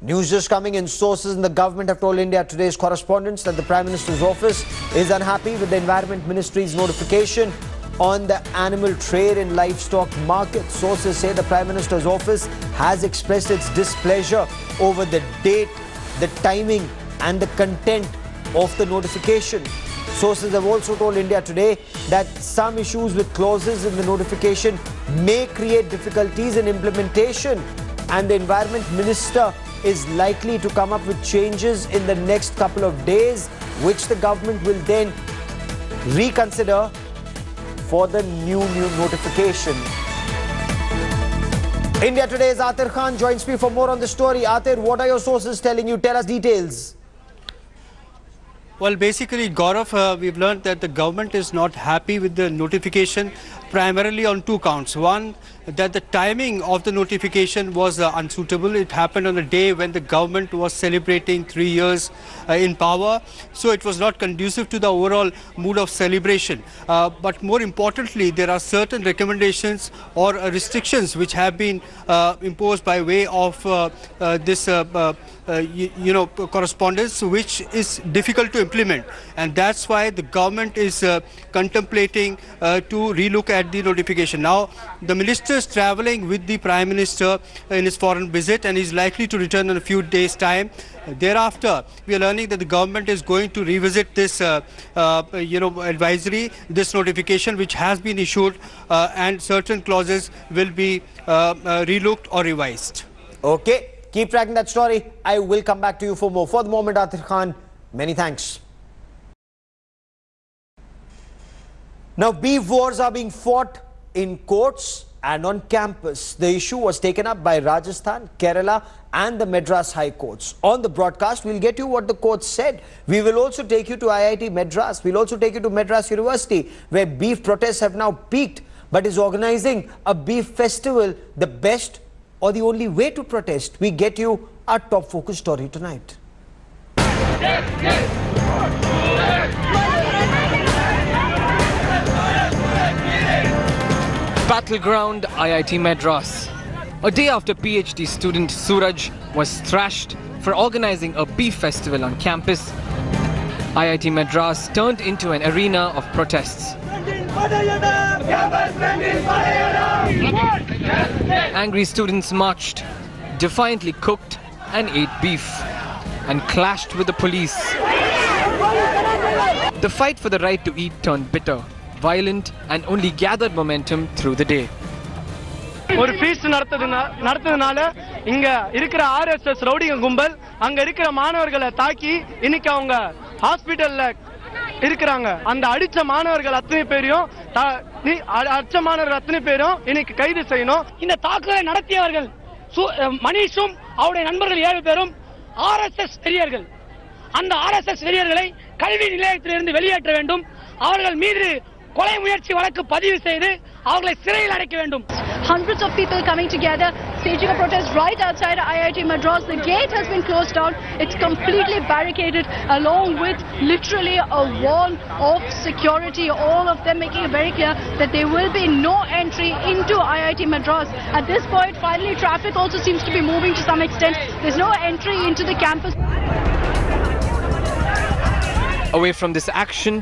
News just coming in. Sources in the government have told India Today's correspondents that the Prime Minister's office is unhappy with the Environment Ministry's notification on the animal trade and livestock market. Sources say the Prime Minister's office has expressed its displeasure over the date, the timing and the content of the notification. Sources have also told India Today that some issues with clauses in the notification may create difficulties in implementation, and the Environment Minister is likely to come up with changes in the next couple of days, which the government will then reconsider for the new notification. India Today's Atir Khan joins me for more on the story. Atir, what are your sources telling you? Tell us details. Well, basically, Gaurav, we've learned that the government is not happy with the notification primarily on two counts. One, that the timing of the notification was unsuitable. It happened on a day when the government was celebrating 3 years in power. So it was not conducive to the overall mood of celebration. But more importantly, there are certain recommendations or restrictions which have been imposed by way of this correspondence, which is difficult to implement, and that's why the government is contemplating to relook at the notification. Now, the minister is traveling with the Prime Minister in his foreign visit, and is likely to return in a few days' time. Thereafter, we are learning that the government is going to revisit this advisory, this notification which has been issued, and certain clauses will be relooked or revised. Okay. Keep tracking that story. I will come back to you for more. For the moment, Atir Khan, many thanks. Now, beef wars are being fought in courts and on campus. The issue was taken up by Rajasthan, Kerala and the Madras High Courts. On the broadcast, we'll get you what the court said. We will also take you to IIT Madras. We'll also take you to Madras University, where beef protests have now peaked, but is organizing a beef festival the best or the only way to protest? We get you our top focus story tonight. Battleground IIT Madras. A day after PhD student Suraj was thrashed for organizing a beef festival on campus, IIT Madras turned into an arena of protests. Angry students marched, defiantly cooked and ate beef, and clashed with the police. The fight for the right to eat turned bitter, violent and only gathered momentum through the day. ஒரு feast நடத்துறதுனால இங்க இருக்கிற RSS ரவுடிங்க கும்பல் அங்க இருக்கிற மாணவர்களை தாக்கி இன்னைக்கு அவங்க ஹாஸ்பிடல்ல இருக்கிறாங்க. அந்த அடிச்ச மாணவர்கள் அத்தனை பேரும் இன்னைக்கு கைது செய்யணும். இந்த தாக்குதலை நடத்தியவர்கள் மணிஷும் அவருடைய நண்பர்கள் 7 பேரும் ஆர்எஸ்எஸ் வெறியர்கள். அந்த ஆர்எஸ்எஸ் வெறியர்களை கல்வி நிலையத்திலிருந்து வெளியேற்ற வேண்டும். அவர்கள் மீது கொலை முயற்சி வழக்கு பதிவு செய்து அவர்களை சிறையில் அடைக்க வேண்டும். Hundreds of people coming together, staging a protest right outside IIT Madras. The gate has been closed down. It's completely barricaded, along with literally a wall of security. All of them making it very clear that there will be no entry into IIT Madras. At this point, finally, traffic also seems to be moving to some extent. There's no entry into the campus. Away from this action,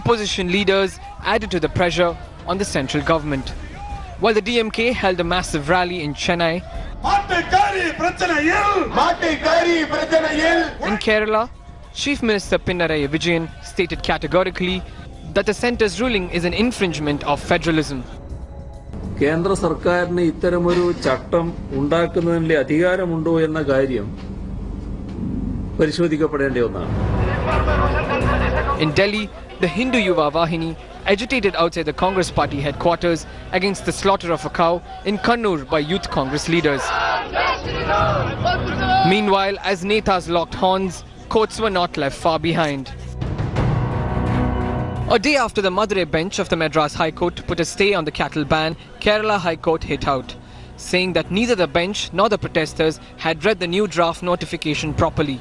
opposition leaders added to the pressure on the central government. While the DMK held a massive rally in Chennai, in Kerala, Chief Minister Pinarayi Vijayan stated categorically that the centre's ruling is an infringement of federalism. കേന്ദ്ര സർക്കാരിന് ഇത്തരമൊരു ചട്ടം ഉണ്ടാക്കുന്നതിനുള്ള അധികാരമുണ്ടോ എന്ന കാര്യം പരിശോധിക്കപ്പെടേണ്ട ഒന്നാണ്. In Delhi, the Hindu Yuva Vahini agitated outside the Congress party headquarters against the slaughter of a cow in Kannur by youth Congress leaders. Meanwhile, as Netas locked horns, courts were not left far behind. A day after the Madurai bench of the Madras High Court put a stay on the cattle ban, Kerala High Court hit out, saying that neither the bench nor the protesters had read the new draft notification properly.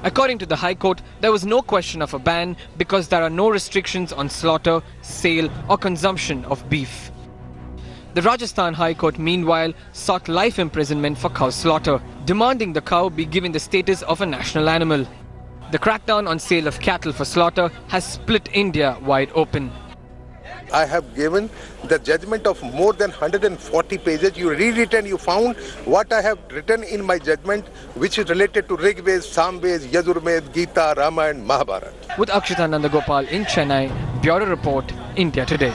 According to the High Court, there was no question of a ban because there are no restrictions on slaughter, sale or consumption of beef. The Rajasthan High Court, meanwhile, sought life imprisonment for cow slaughter, demanding the cow be given the status of a national animal. The crackdown on sale of cattle for slaughter has split India wide open. I have given the judgment of more than 140 pages. You read it and you found what I have written in my judgment, which is related to Rigved, Samved, Yajurved, Gita, Rama and Mahabharata. With Akshita Nandagopal in Chennai, Bureau Report, India Today.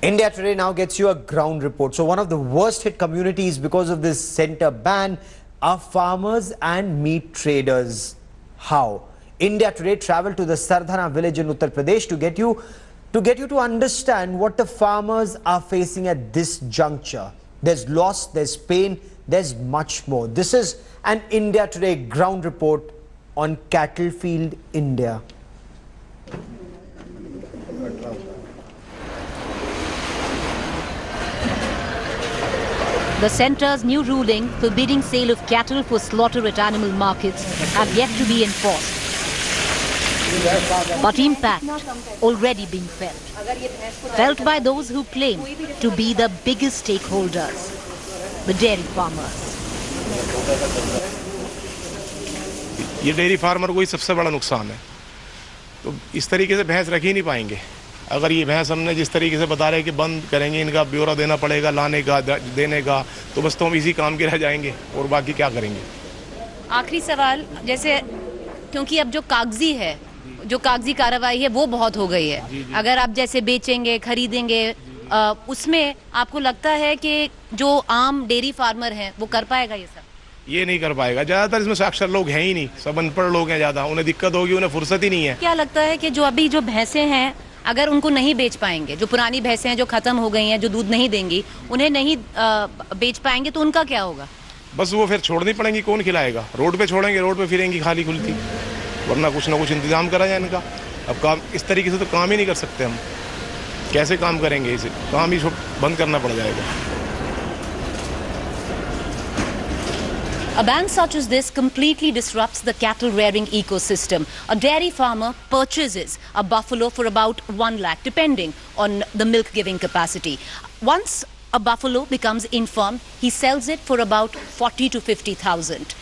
India Today now gets you a ground report. So one of the worst hit communities because of this centre ban are farmers and meat traders. How? India Today travelled to the Sardhana village in Uttar Pradesh to get you to understand what the farmers are facing at this juncture. There's loss, there's pain, there's much more. This is an India Today ground report on Cattlefield, India. The centre's new ruling forbidding sale of cattle for slaughter at animal markets have yet to be enforced. But impact already being felt. Felt by those who claim to be the biggest stakeholders, the dairy farmers. ये dairy farmer को ही सबसे बड़ा नुकसान है। तो इस तरीके से भैंस रख ही नहीं पाएंगे। अगर ये भैंस हमने जिस तरीके से बता रहे हैं कि बंद करेंगे, इनका ब्यौरा देना पड़ेगा, लाने का, देने का, तो बस तो हम इसी काम के रह जाएंगे और बाकी क्या करेंगे। आखिरी सवाल, जैसे क्योंकि अब जो कागजी कार्रवाई है वो बहुत हो गई है, अगर आप जैसे बेचेंगे, खरीदेंगे, उसमें आपको लगता है कि जो आम डेयरी फार्मर हैं वो कर पाएगा ये सब? ये नहीं कर पाएगा। ज़्यादातर इसमें साक्षर लोग हैं ही नहीं, सब अनपढ़ लोग हैं ज़्यादा, उन्हें दिक्कत होगी, उन्हें फुर्सत ही नहीं है। क्या लगता है कि जो भैंसें हैं, अगर उनको नहीं बेच पाएंगे, जो पुरानी भैंसें हैं जो खत्म हो गई हैं, जो दूध नहीं देंगी, उन्हें नहीं बेच पाएंगे, तो उनका क्या होगा? बस वो फिर छोड़नी पड़ेंगी, कौन खिलाएगा? रोड पे छोड़ेंगे, रोड पे फिरेंगी खाली खुलती, वरना कुछ ना कुछ इंतजाम करा जाए इनका। अब काम इस तरीके से तो काम ही नहीं कर सकते हम, कैसे काम करेंगे? इसे काम ही बंद करना पड़ जाएगा। A ban such as this completely disrupts the cattle rearing ecosystem. A dairy farmer purchases a buffalo for about 1 lakh, depending on the milk giving capacity. Once a buffalo becomes infirm, he sells it for about 40 to 50,000.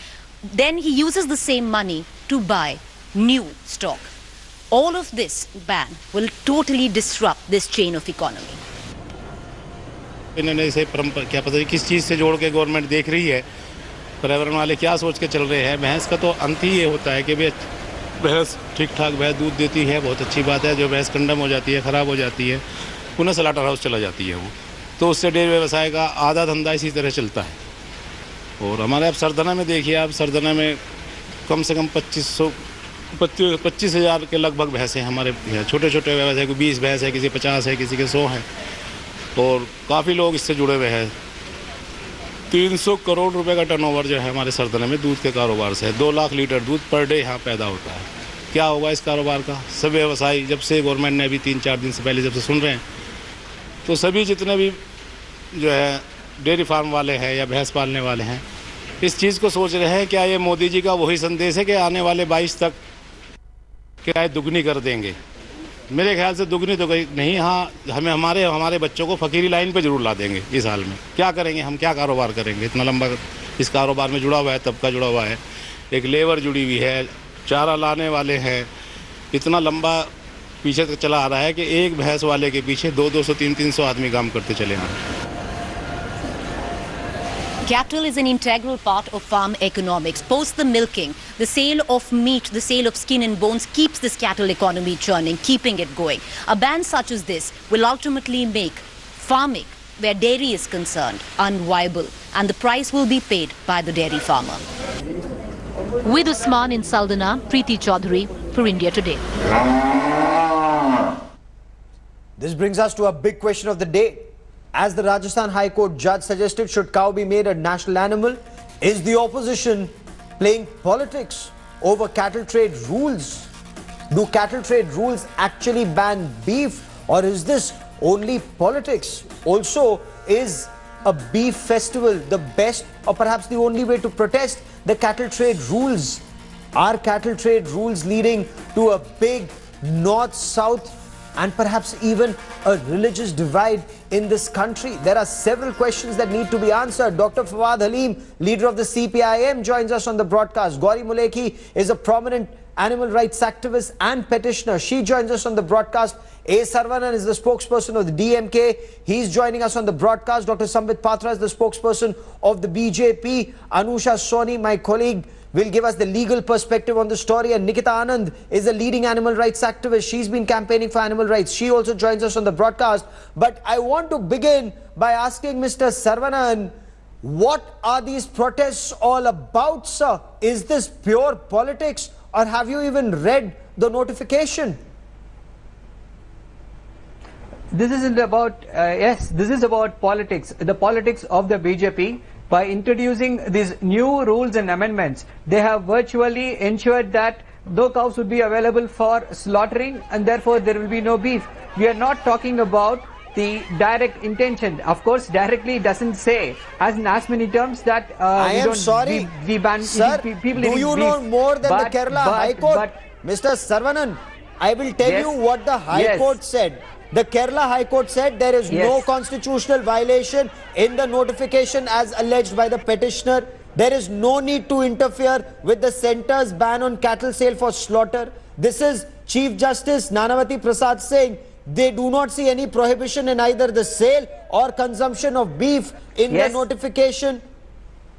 Then he uses the same money to buy new stock. All of this ban will totally disrupt this chain of economy. इन्होंने इसे क्या पता किस चीज़ से जोड़ के government देख रही है, पर्यावरण वाले क्या सोच के चल रहे हैं। भैंस का तो अंत ही ये होता है कि भैंस ठीक ठाक भैंस दूध देती है, बहुत अच्छी बात है। जो भैंस कंडम हो जाती है, ख़राब हो जाती है, पुनः स्लॉटर हाउस चला जाती है वो, तो उससे डेयरी व्यवसाय का आधा धंधा इसी तरह चलता है। और हमारे आप सरदना में देखिए, आप सरदना में कम से कम 25,000 के लगभग भैंसें हमारे छोटे छोटे व्यवसाय को 20 भैंस है, किसी 50 है, किसी के 100 हैं, और काफ़ी लोग इससे जुड़े हुए हैं। 300 करोड़ रुपए का टर्नओवर जो है हमारे सरदना में दूध के कारोबार से है। 2 लाख लीटर दूध पर डे यहाँ पैदा होता है। क्या होगा इस कारोबार का? सब व्यवसायी, जब से गवर्नमेंट ने अभी 3-4 दिन से पहले जब से सुन रहे हैं, तो सभी जितने भी जो है डेयरी फार्म वाले हैं या भैंस पालने वाले हैं, इस चीज़ को सोच रहे हैं क्या ये मोदी जी का वही संदेश है कि आने वाले 22 तक क्या दुगनी कर देंगे? मेरे ख्याल से दुगनी तो नहीं, हाँ हमारे बच्चों को फकीरी लाइन पे जरूर ला देंगे इस हाल में। क्या करेंगे हम, क्या कारोबार करेंगे? इतना लंबा इस कारोबार में जुड़ा हुआ है, तबका जुड़ा हुआ है, एक लेबर जुड़ी हुई है, चारा लाने वाले हैं, इतना लंबा पीछे तक चला आ रहा है कि एक भैंस वाले के पीछे 200, 300 आदमी काम करते चले आ रहे हैं। Cattle is an integral part of farm economics. Post the milking, the sale of meat, the sale of skin and bones keeps this cattle economy churning, keeping it going. A ban such as this will ultimately make farming, where dairy is concerned, unviable, and the price will be paid by the dairy farmer. With Usman in Saldana, Preeti Chaudhary for India Today. This brings us to a big question of the day. As the Rajasthan High Court judge suggested, should cow be made a national animal? Is the opposition playing politics over cattle trade rules? Do cattle trade rules actually ban beef, or is this only politics? Also, is a beef festival the best or perhaps the only way to protest the cattle trade rules? Are cattle trade rules leading to a big north-south and perhaps even a religious divide in this country? There are several questions that need to be answered. Dr. Fawad Halim, leader of the CPIM, joins us on the broadcast. Gauri Mulekhi is a prominent animal rights activist and petitioner. She joins us on the broadcast. A. Saravanan is the spokesperson of the DMK. He's joining us on the broadcast. Dr. Sambit Patra is the spokesperson of the BJP. Anusha Soni, my colleague, will give us the legal perspective on the story. And Nikita Anand is a leading animal rights activist. She's been campaigning for animal rights. She also joins us on the broadcast. But I want to begin by asking Mr. Saravanan, what are these protests all about, sir? Is this pure politics, or have you even read the notification? This isn't about, yes, this is about politics, the politics of the BJP. By introducing these new rules and amendments, they have virtually ensured that no cows would be available for slaughtering, and therefore there will be no beef. We are not talking about the direct intention. Of course, directly doesn't say as in as many terms that I am sorry, we ban sir, people do eating you know beef. more than the Kerala High Court? Mr. Saravanan, I will tell you what the High Court said. The Kerala High Court said there is no constitutional violation in the notification as alleged by the petitioner. There is no need to interfere with the centre's ban on cattle sale for slaughter. This is Chief Justice Nanavati Prasad saying they do not see any prohibition in either the sale or consumption of beef in the notification.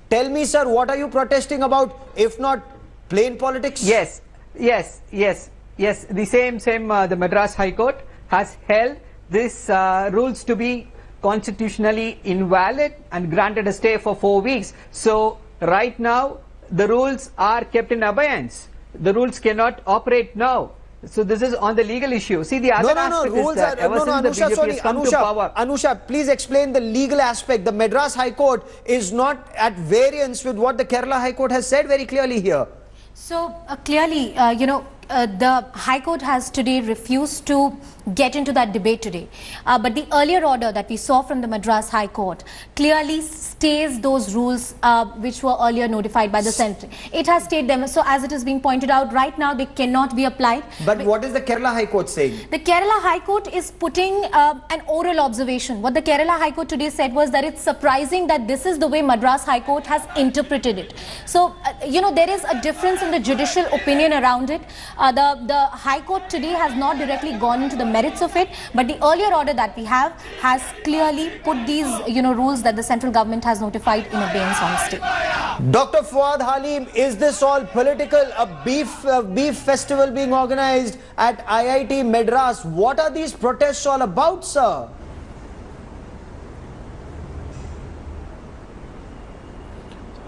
Tell me, sir, what are you protesting about, if not plain politics? Yes. The same, the Madras High Court has held these rules to be constitutionally invalid and granted a stay for 4 weeks. So right now the rules are kept in abeyance. The rules cannot operate now. So this is on the legal issue. See, the other aspect is that ever since the BJP has come to power. Anusha, please explain the legal aspect. The Madras High Court is not at variance with what the Kerala High Court has said very clearly here. So clearly, the High Court has today refused to get into that debate today. But the earlier order that we saw from the Madras High Court clearly stays those rules which were earlier notified by the Senate. It has stayed them. So as it is being pointed out, right now they cannot be applied. But what is the Kerala High Court saying? The Kerala High Court is putting an oral observation. What the Kerala High Court today said was that it's surprising that this is the way Madras High Court has interpreted it. So, there is a difference in the judicial opinion around it. The High Court today has not directly gone into the merits of it, but the earlier order that we have has clearly put these rules that the central government has notified in abeyance on stay. Dr. Fawad Halim, is this all political? A beef festival being organized at IIT Madras. What are these protests all about, sir?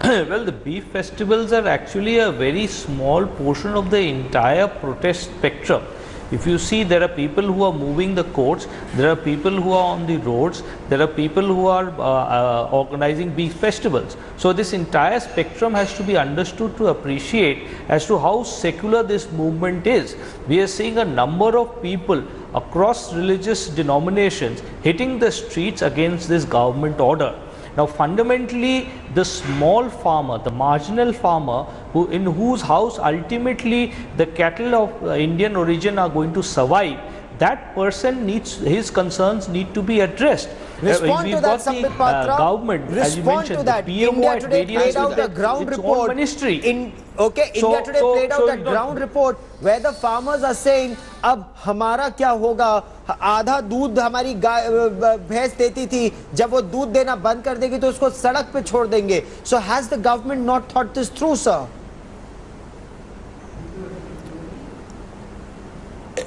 Well, the beef festivals are actually a very small portion of the entire protest spectrum. If you see, there are people who are moving the courts, there are people who are on the roads, there are people who are organizing beef festivals. So this entire spectrum has to be understood to appreciate as to how secular this movement is. We are seeing a number of people across religious denominations hitting the streets against this government order. Now, fundamentally, the small farmer, the marginal farmer, in whose house ultimately the cattle of Indian origin are going to survive, that person his concerns need to be addressed. Respond to that, Sambit Patra. Government, as you mentioned, to that. the PMO India today played out the ground report. Ministry. India today played out that ground report where the farmers are saying, अब हमारा क्या होगा? आधा दूध हमारी भैंस देती थी, जब वो दूध देना बंद कर देगी तो उसको सड़क पे छोड़ देंगे. So has the government not thought this through, sir?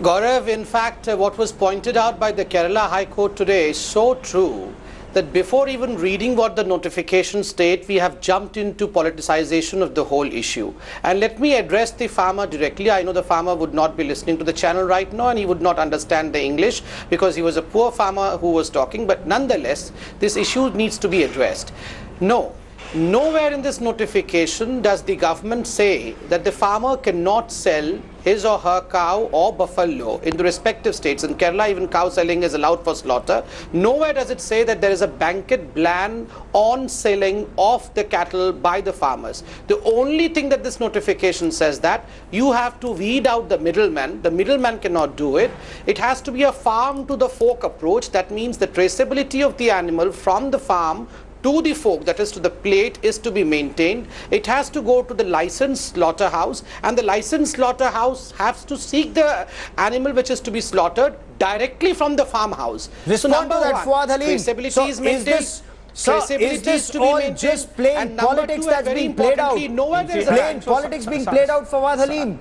Gaurav, in fact, what was pointed out by the Kerala High Court today is so true that before even reading what the notification state, we have jumped into politicization of the whole issue. And let me address the farmer directly. I know the farmer would not be listening to the channel right now and he would not understand the English because he was a poor farmer who was talking, but nonetheless, this issue needs to be addressed. No. Nowhere in this notification does the government say that the farmer cannot sell his or her cow or buffalo in the respective states, in Kerala even cow selling is allowed for slaughter, nowhere does it say that there is a blanket ban on selling of the cattle by the farmers. The only thing that this notification says that you have to weed out the middleman. The middleman cannot do it. It has to be a farm to the fork approach. That means the traceability of the animal from the farm to the fork, that is to the plate, is to be maintained. It has to go to the licensed slaughterhouse, and the licensed slaughterhouse has to seek the animal which is to be slaughtered directly from the farmhouse. Respond to that, Fuad Halim. Traceability is maintained. Is this all just plain politics that's being played out? Plain politics being played out for Fuad Halim?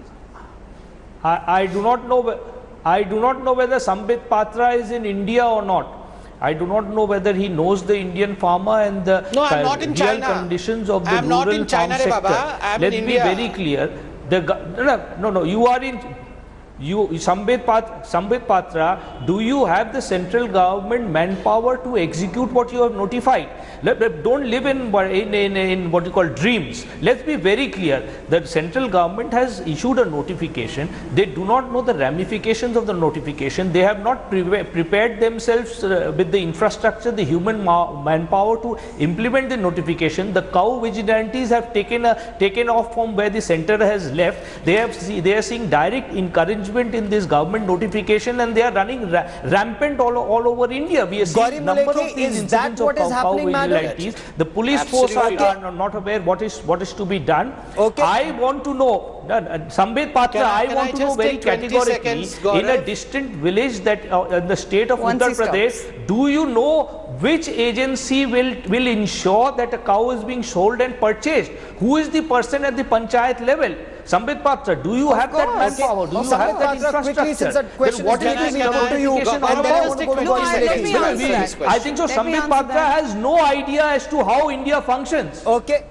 I do not know whether Sambit Patra is in India or not. I do not know whether he knows the Indian farmer and the real conditions of the rural farm sector. Let's be very clear. No, you are in. Sambit Patra, do you have the central government manpower to execute what you have notified? Don't live in what you call dreams. Let's be very clear. The central government has issued a notification. They do not know the ramifications of the notification. They have not prepared themselves with the infrastructure, the human manpower to implement the notification. The cow vigilantes have taken off from where the center has left. They are seeing direct encouragement in this government notification, and they are running rampant all over India. We are seeing number of these incidents of cow vigilantes. The police force are not aware what is to be done. I want to know, Sambit Patra, I want to know very categorically, in a distant village that in the state of Uttar Pradesh, do you know which agency will ensure that a cow is being sold and purchased? Who is the person at the panchayat level? Sambit Patra, do you have that manpower? Do you have that infrastructure? Then what is the notification all about? I think so. Sambit Patra has no idea as to how India functions. Okay.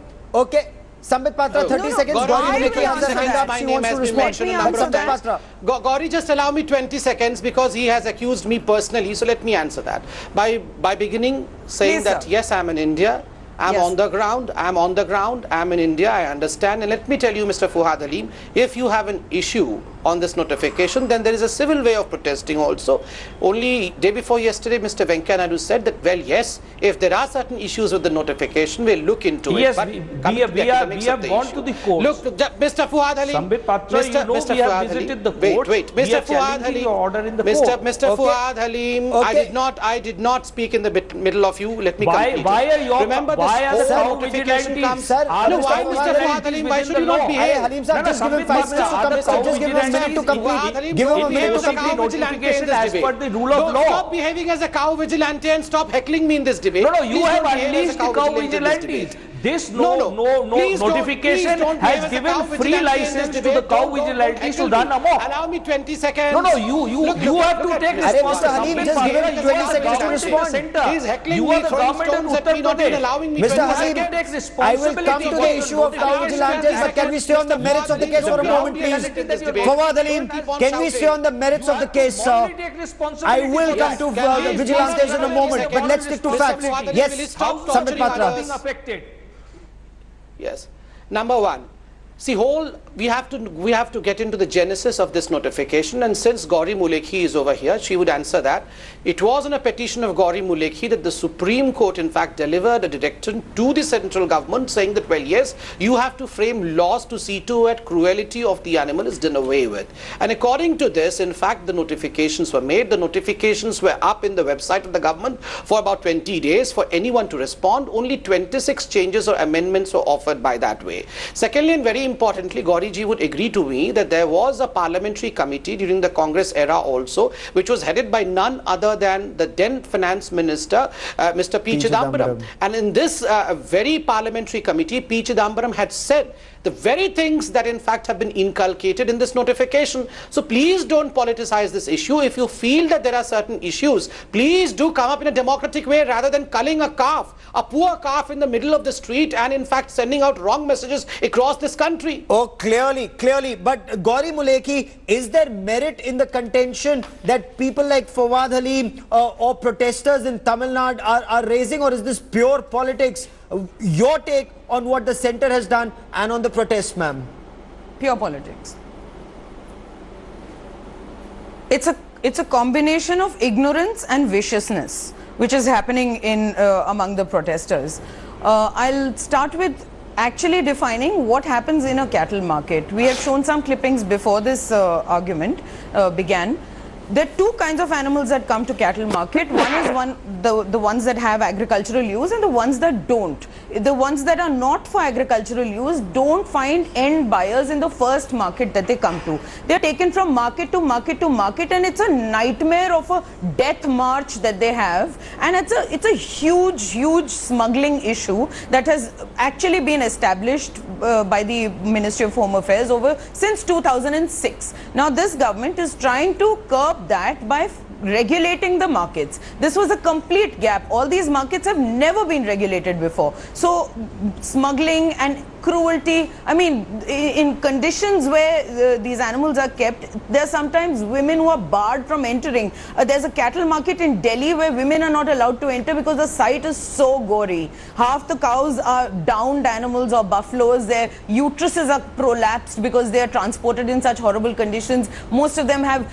Sambit Patra, 30 seconds. Gauri Muleki has her hand up. She wants to respond. Gauri, just allow me 20 seconds because he has accused me personally. So let me answer that by beginning saying that yes, I'm in India. I'm on the ground, I'm in India, I understand. And let me tell you, Mr. Fuad Halim, if you have an issue on this notification, then there is a civil way of protesting also. Only day before yesterday, Mr. Venkaiah Naidu said that, well, yes, if there are certain issues with the notification, we'll look into it. Yes, we have gone to the courts. Look, Mr. Fuad Halim. Sambit Patra, we have visited the courts. Wait, Mr. Fuad Halim. Mr. Fuad Halim, I did not speak in the middle of you. Let me complete. Remember, why are the cow notification comes. No, why, Mr. Fuad Halim, why should you not behave? Halim sir, just give him 5 minutes to complete. Give him a minute to complete. Give him a minute to complete. Notification as per the rule of law. Stop behaving as a cow vigilante and stop heckling me in this debate. No, you have unleashed the cow vigilantes. This notification has given free license to the cow vigilantes to run amok. Allow me 20 seconds. No, you have to take responsibility. Mr. Halim, just give him 20 seconds to respond. He's heckling you are the government of Uttar Pradesh. Mr. Halim, I will come to the issue of cow vigilantes, but can we stay on the merits of the case for a moment, please? Fuad Halim, can we stay on the merits of the case, sir? I will come to vigilantes in a moment, but let's stick to facts. Yes, Sambit Patra. Yes. Number one, see, we have to get into the genesis of this notification, and since Gauri Muleki is over here, she would answer that. It was in a petition of Gauri Muleki that the Supreme Court in fact delivered a directive to the central government saying that, well, yes, you have to frame laws to see to it cruelty of the animal is done away with. And according to this, in fact, the notifications were made. The notifications were up in the website of the government for about 20 days for anyone to respond. Only 26 changes or amendments were offered by that way. Secondly, and very importantly, Gauri ji would agree to me that there was a parliamentary committee during the Congress era also, which was headed by none other than the then finance minister, Mr. P. Chidambaram. And in this very parliamentary committee, P. Chidambaram had said the very things that in fact have been inculcated in this notification. So please don't politicize this issue. If you feel that there are certain issues, please do come up in a democratic way rather than culling a calf, a poor calf in the middle of the street, and in fact sending out wrong messages across this country. Oh, clearly. But Gauri Muleki, is there merit in the contention that people like Fuad Halim or protesters in Tamil Nadu are raising, or is this pure politics? Your take on what the centre has done and on the protest, ma'am? Pure politics. it's a combination of ignorance and viciousness which is happening in among the protesters. I'll start with actually defining what happens in a cattle market. We have shown some clippings before this argument began. There are two kinds of animals that come to cattle market. One is the ones that have agricultural use and the ones that don't. The ones that are not for agricultural use don't find end buyers in the first market that they come to. They are taken from market to market to market, and it's a nightmare of a death march that they have. And it's a huge smuggling issue that has actually been established by the Ministry of Home Affairs since 2006. Now this government is trying to curb that by regulating the markets. This was a complete gap. All these markets have never been regulated before. So smuggling and cruelty, I mean, in conditions where these animals are kept, there are sometimes women who are barred from entering. There's a cattle market in Delhi where women are not allowed to enter because the sight is so gory. Half the cows are downed animals or buffaloes. Their uteruses are prolapsed because they are transported in such horrible conditions. Most of them have,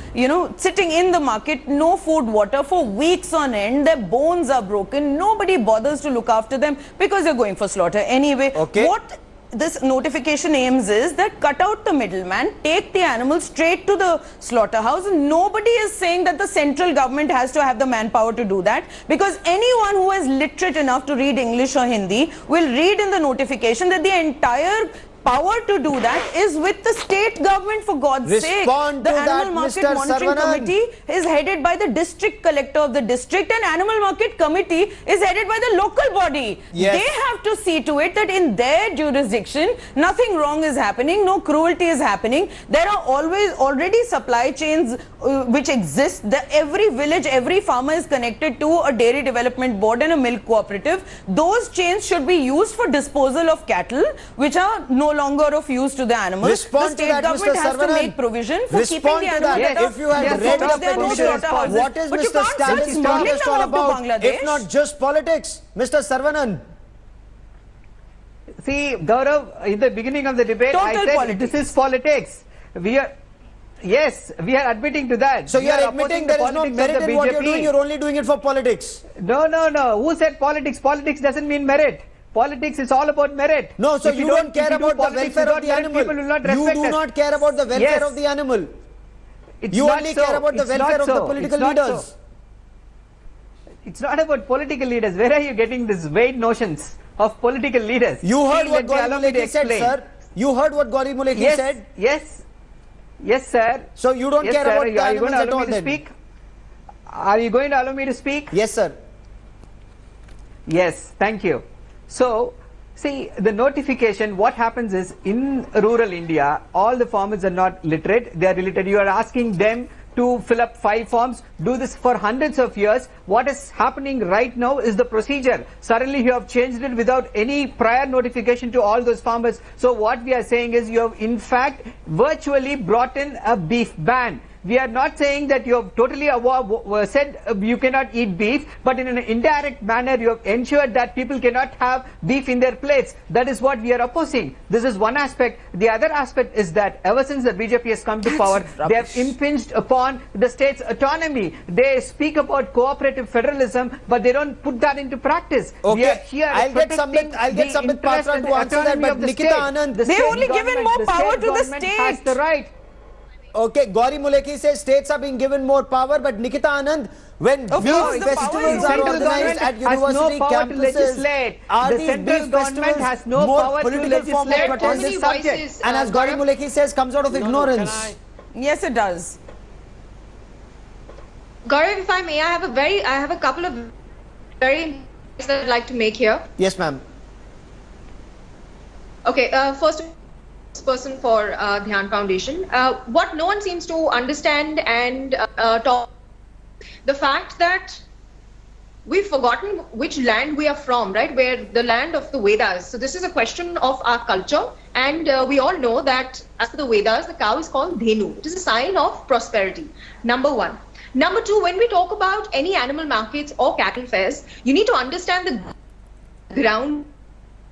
sitting in the market, no food, water for weeks on end. Their bones are broken. Nobody bothers to look after them because they're going for slaughter anyway. Okay. What this notification aims is that cut out the middleman, take the animals straight to the slaughterhouse. Nobody is saying that the central government has to have the manpower to do that, because anyone who is literate enough to read English or Hindi will read in the notification that the entire power to do that is with the state government, for God's sake. Respond The to Animal that, Market Mr. Monitoring Saravanan. Committee is headed by the district collector of the district, and Animal Market Committee is headed by the local body. Yes. They have to see to it that in their jurisdiction, nothing wrong is happening, no cruelty is happening. There are already supply chains which exist. Every village, every farmer is connected to a dairy development board and a milk cooperative. Those chains should be used for disposal of cattle, which are no longer of use to the animals. Respond the state to that, government Mr. has to Saravanan. make provision for Respond keeping the to animals that. better. If you had read the petition, what is Mr. Stalin's protest all about, if not just politics? Mr. Saravanan. See, Gaurav, in the beginning of the debate, I said this is politics. Yes, we are admitting to that. So you are admitting there is no merit in what you are doing, you are only doing it for politics. No. Who said politics? Politics doesn't mean merit. Politics is all about merit. No, so you don't care about the welfare of the animal. You do not care about the welfare of the animal. You only care about the welfare of the political leaders. It's not about political leaders. Where are you getting these vague notions of political leaders? You heard what Gauri Muleki said, sir. You heard what Gauri Muleki said? Yes, sir. So you don't care about the animals at all then? Are you going to allow me to speak? Yes, sir. Yes, thank you. So, see, the notification, what happens is, in rural India, all the farmers are not literate, they are illiterate. You are asking them to fill up 5 forms, do this for hundreds of years. What is happening right now is the procedure. Suddenly you have changed it without any prior notification to all those farmers. So what we are saying is, you have in fact virtually brought in a beef ban. We are not saying that you have totally said you cannot eat beef, but in an indirect manner you have ensured that people cannot have beef in their plates. That is what we are opposing. This is one aspect. The other aspect is that ever since the BJP has come to power, they have impinged upon the state's autonomy. They speak about cooperative federalism, but they don't put that into practice. Okay, we are here I'll get Samit Patra to answer that, but Nikita Anand, they've only given more power to the state. Has the right. Okay, Gauri Muleki says states are being given more power, but Nikita Anand, when beef festivals are organized at university campuses, are these beef festivals more political form of protest? And as Gauri Muleki says, comes out of ignorance. Yes, it does. Gaurav, if I may, I have a couple of very points that I'd like to make here. Yes, ma'am. Okay, first person for Dhyan Foundation. What no one seems to understand and talk, the fact that we've forgotten which land we are from, right? We're the land of the Vedas. So this is a question of our culture, and we all know that as per the Vedas, the cow is called Dhenu. It is a sign of prosperity. Number one. Number two, when we talk about any animal markets or cattle fairs, you need to understand the ground.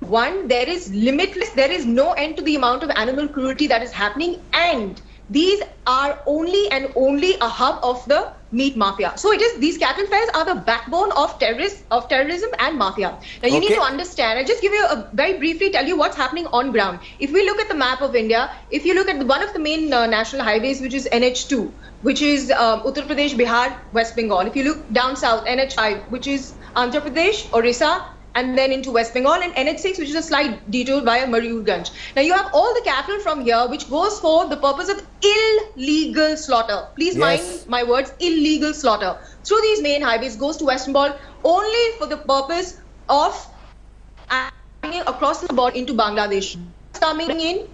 One, there is limitless, there is no end to the amount of animal cruelty that is happening, and these are only and only a hub of the meat mafia. So these cattle fairs are the backbone of terrorism and mafia. Now you need to understand, I'll just give you very briefly tell you what's happening on ground. If we look at the map of India, if you look at one of the main national highways, which is NH2, which is Uttar Pradesh, Bihar, West Bengal. If you look down south, NH5, which is Andhra Pradesh, Orissa, and then into West Bengal, and NH6, which is a slight detour via Mayurganj. Now you have all the cattle from here, which goes for the purpose of illegal slaughter. Please mind my words, illegal slaughter. Through these main highways, goes to West Bengal only for the purpose of across the border into Bangladesh. Coming in,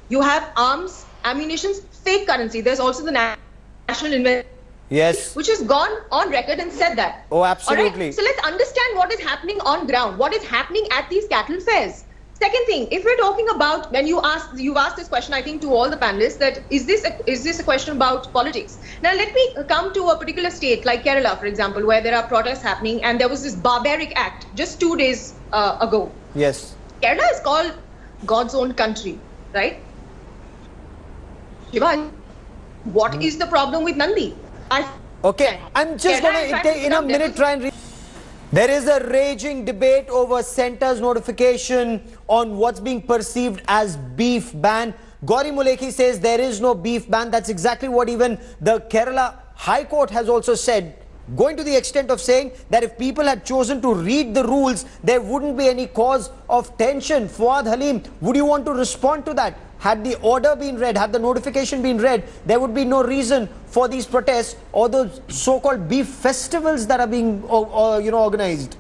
you have arms, ammunition, fake currency. There's also the national investment. Yes. Which has gone on record and said that. Oh, absolutely. All right? So let's understand what is happening on ground, what is happening at these cattle fairs. Second thing, if we're talking about, when you've asked this question, I think, to all the panelists, that is this a question about politics? Now let me come to a particular state like Kerala, for example, where there are protests happening, and there was this barbaric act just 2 days ago. Yes. Kerala is called God's own country, right? Shiva, what is the problem with Nandi? Okay, I'm just going to, in a minute, try and read. There is a raging debate over centre's notification on what's being perceived as beef ban. Gauri Mulekhi says there is no beef ban. That's exactly what even the Kerala High Court has also said, going to the extent of saying that if people had chosen to read the rules, there wouldn't be any cause of tension. Fuad Halim, would you want to respond to that? Had the order been read, had the notification been read, there would be no reason for these protests or those so-called beef festivals that are being organized.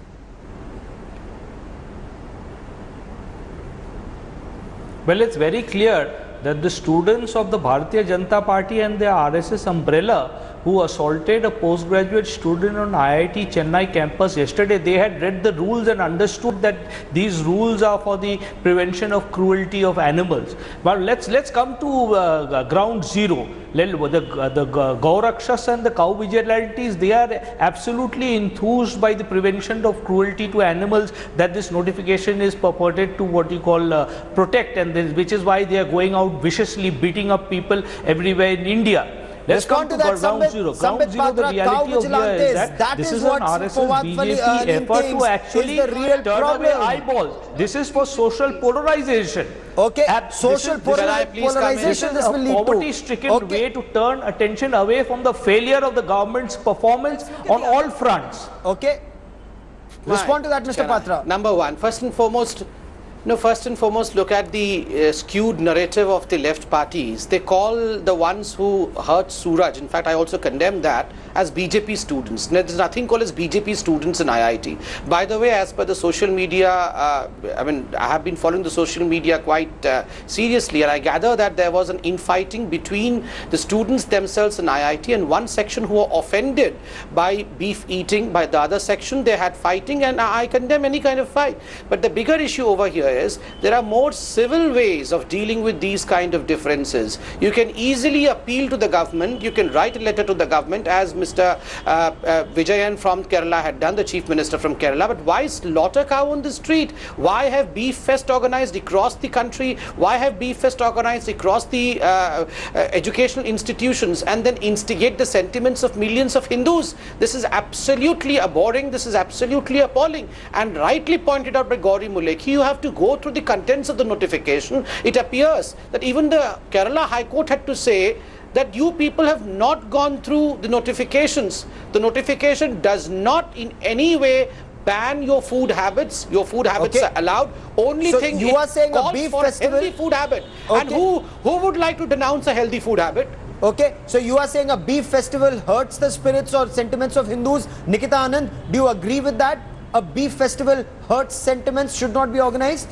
Well, it's very clear that the students of the Bharatiya Janata Party and the RSS umbrella who assaulted a postgraduate student on IIT Chennai campus yesterday, they had read the rules and understood that these rules are for the prevention of cruelty of animals. But let's come to ground zero. The Gaurakshas and the cow vigilantes, they are absolutely enthused by the prevention of cruelty to animals that this notification is purported to what you call protect, and which is why they are going out viciously beating up people everywhere in India. Let's come to ground zero. Ground zero, the reality of here is that this is an RSS BJP effort to actually turn away eyeballs. This is for social polarization. Okay, social polarization this will lead to. Poverty-stricken way to turn attention away from the failure of the government's performance on all fronts. Okay. Respond to that, Mr. Patra. Number one, first and foremost, look at the skewed narrative of the left parties. They call the ones who hurt Suraj, in fact I also condemn that, as BJP students. There's nothing called as BJP students in IIT. By the way, as per the social media, I have been following the social media quite seriously, and I gather that there was an infighting between the students themselves in IIT and one section who were offended by beef eating. By the other section, they had fighting, and I condemn any kind of fight. But the bigger issue over here is there are more civil ways of dealing with these kind of differences. You can easily appeal to the government. You can write a letter to the government, as Mr. Vijayan from Kerala had done, the Chief Minister from Kerala. But why slaughter cow on the street? Why have beef fest organized across the country? Why have beef fest organized across the educational institutions and then instigate the sentiments of millions of Hindus? This is absolutely abhorring. This is absolutely appalling. And rightly pointed out by Gauri Mulekhi, you have to go through the contents of the notification. It appears that even the Kerala High Court had to say that you people have not gone through the notifications. The notification does not in any way ban your food habits. Your food habits are allowed. Only so thing you are saying a beef festival, healthy food habit. Okay. And who would like to denounce a healthy food habit? Okay, so you are saying a beef festival hurts the spirits or sentiments of Hindus. Nikita Anand, do you agree with that? A beef festival hurts sentiments, should not be organized?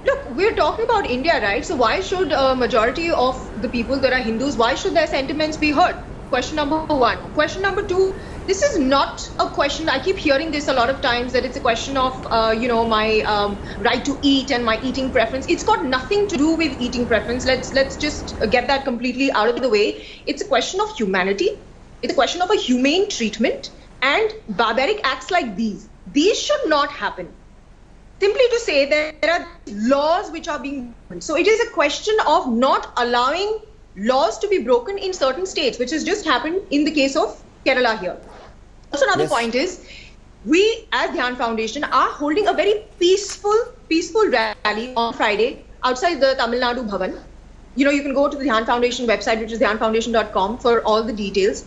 Look, we're talking about India, right? So why should a majority of the people that are Hindus, why should their sentiments be hurt? Question number one. Question number two, this is not a question, I keep hearing this a lot of times, that it's a question of, my right to eat and my eating preference. It's got nothing to do with eating preference. Let's just get that completely out of the way. It's a question of humanity. It's a question of a humane treatment, and barbaric acts like these should not happen. simply to say that there are laws which are being broken. So it is a question of not allowing laws to be broken in certain states, which has just happened in the case of Kerala here. Also, another point is, we as Dhyan Foundation are holding a very peaceful rally on Friday outside the Tamil Nadu Bhavan. You know, you can go to the Dhyan Foundation website, which is dhyanfoundation.com, for all the details.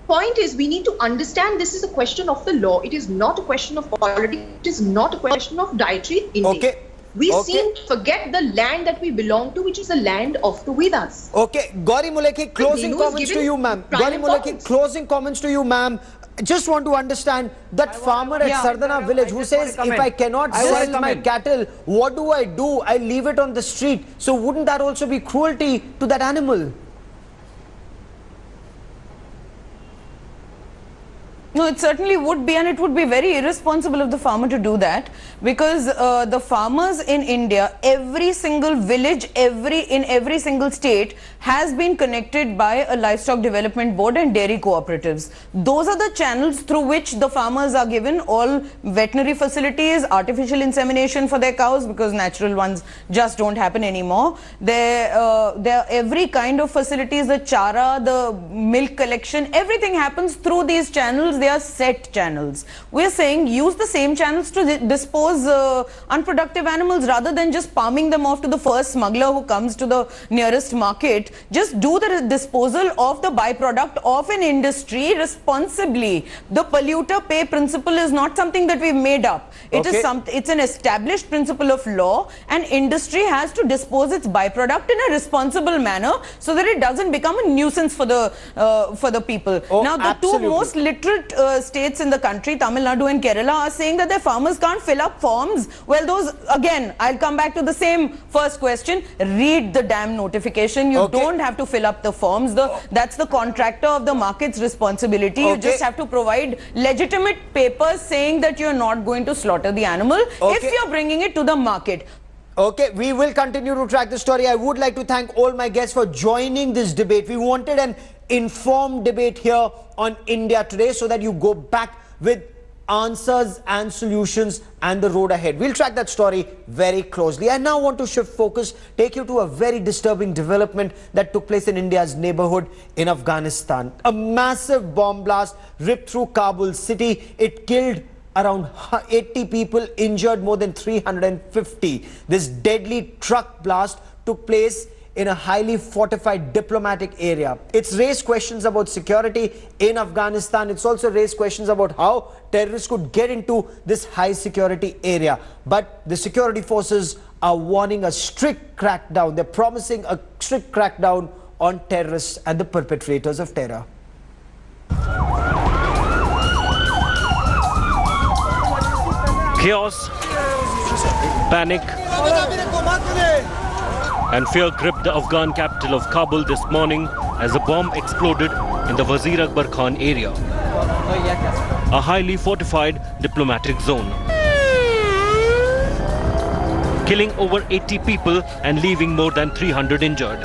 Point is, we need to understand this is a question of the law. It is not a question of politics. It is not a question of dietary intake. We seem to forget the land that we belong to, which is the land of the Vedas. Okay, Gauri Muleki, closing comments to you, ma'am. Gauri Muleki, closing comments to you, ma'am. Just want to understand that farmer at Sardana village who says, if I cannot sell my cattle, what do? I leave it on the street. So wouldn't that also be cruelty to that animal? No, it certainly would be, and it would be very irresponsible of the farmer to do that, because the farmers in India, every single village, in every single state has been connected by a livestock development board and dairy cooperatives. Those are the channels through which the farmers are given all veterinary facilities, artificial insemination for their cows, because natural ones just don't happen anymore. There are every kind of facilities, the chara, the milk collection, everything happens through these channels. They are set channels. We are saying use the same channels to dispose unproductive animals rather than just palming them off to the first smuggler who comes to the nearest market. Just do the disposal of the byproduct of an industry responsibly. The polluter pay principle is not something that we've made up. It's an established principle of law, and industry has to dispose its byproduct in a responsible manner so that it doesn't become a nuisance for the people. Now, the two most literate states in the country, Tamil Nadu and Kerala, are saying that their farmers can't fill up forms. Well, those, again, I'll come back to the same first question. Read the damn notification. You don't have to fill up the forms. That's the contractor of the market's responsibility. You just have to provide legitimate papers saying that you're not going to slaughter the animal if you're bringing it to the market. Okay, we will continue to track the story. I would like to thank all my guests for joining this debate. We wanted an informed debate here on India Today so that you go back with answers and solutions and the road ahead. We'll track that story very closely. I now want to shift focus, take you to a very disturbing development that took place in India's neighborhood in Afghanistan. A massive bomb blast ripped through Kabul city. It killed around 80 people, injured more than 350. This deadly truck blast took place in a highly fortified diplomatic area. It's raised questions about security in Afghanistan. It's also raised questions about how terrorists could get into this high security area. But the security forces are warning a strict crackdown. They're promising a strict crackdown on terrorists and the perpetrators of terror. Chaos, panic, and fear gripped the Afghan capital of Kabul this morning as a bomb exploded in the Wazir Akbar Khan area, a highly fortified diplomatic zone, killing over 80 people and leaving more than 300 injured.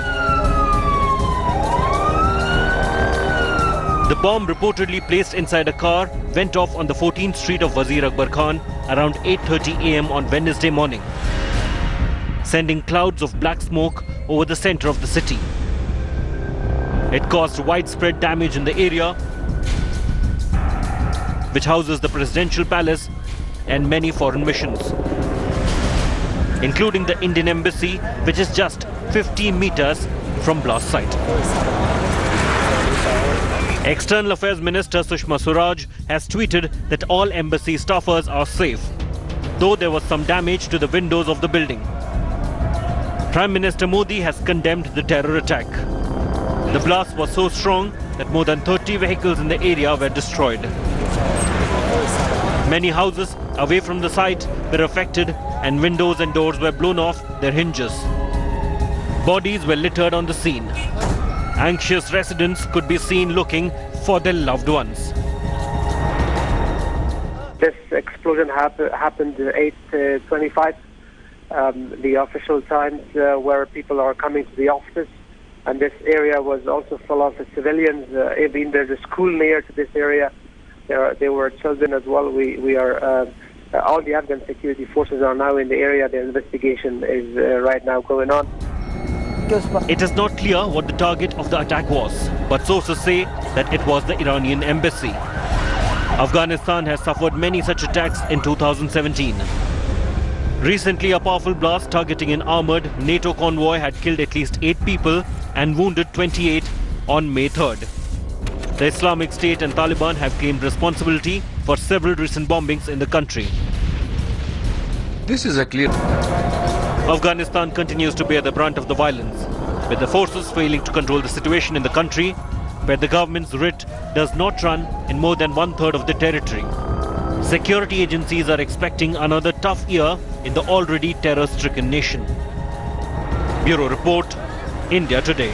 The bomb, reportedly placed inside a car, went off on the 14th street of Wazir Akbar Khan around 8:30 a.m. on Wednesday morning, sending clouds of black smoke over the center of the city. It caused widespread damage in the area, which houses the presidential palace and many foreign missions, including the Indian embassy, which is just 15 meters from blast site. External Affairs Minister Sushma Swaraj has tweeted that all embassy staffers are safe, though there was some damage to the windows of the building. Prime Minister Modi has condemned the terror attack. The blast was so strong that more than 30 vehicles in the area were destroyed. Many houses away from the site were affected and windows and doors were blown off their hinges. Bodies were littered on the scene. Anxious residents could be seen looking for their loved ones. This explosion happened at 8:25, the official times where people are coming to the office. And this area was also full of civilians. Even there's a school near to this area. There were children as well. We are all the Afghan security forces are now in the area. The investigation is right now going on. It is not clear what the target of the attack was, but sources say that it was the Iranian embassy. Afghanistan has suffered many such attacks in 2017. Recently, a powerful blast targeting an armored NATO convoy had killed at least 8 people and wounded 28 on May 3rd. The Islamic State and Taliban have claimed responsibility for several recent bombings in the country. This is a clear... Afghanistan continues to bear the brunt of the violence, with the forces failing to control the situation in the country, where the government's writ does not run in more than 1/3 of the territory. Security agencies are expecting another tough year in the already terror-stricken nation. Bureau Report, India Today.